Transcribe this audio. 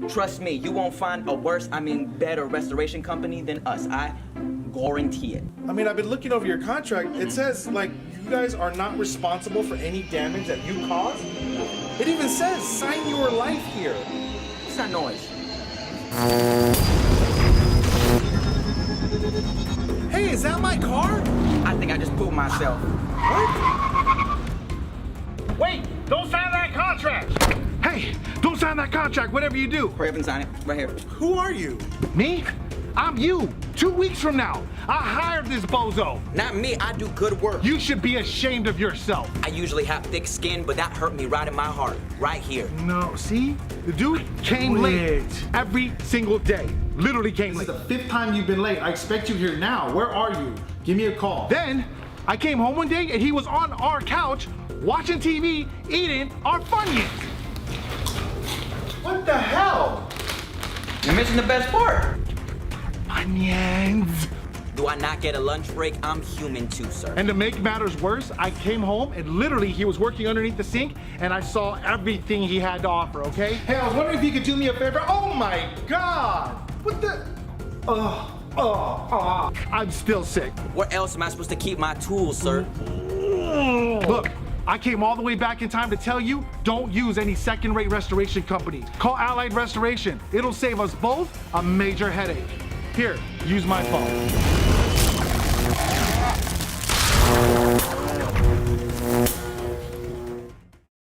Trust me, you won't find a worse, better restoration company than us. I guarantee it. I mean, I've been looking over your contract. It says, like, you guys are not responsible for any damage that you caused. It even says, sign your life here. What's that noise? Hey, is that my car? I think I just pooped myself. What? Wait, don't sign that contract. Hey, don't sign that contract, whatever you do. Hurry up and sign it, right here. Who are you? Me? I'm you. 2 weeks from now, I hired this bozo. Not me, I do good work. You should be ashamed of yourself. I usually have thick skin, but that hurt me right in my heart, right here. No, see? The dude came late every single day. Literally came This late. is the 5th time you've been late. I expect you here now. Where are you? Give me a call. Then, I came home one day and he was on our couch watching TV, eating our Funyuns. What the hell? You're missing the best part. Funyuns. Do I not get a lunch break? I'm human too, sir. And to make matters worse, I came home and literally he was working underneath the sink and I saw everything he had to offer, okay? Hey, I was wondering if you could do me a favor. Oh my God! What the? I'm still sick. Where else am I supposed to keep my tools, sir? Look, I came all the way back in time to tell you, don't use any second-rate restoration company. Call Allied Restoration. It'll save us both a major headache. Here, use my phone.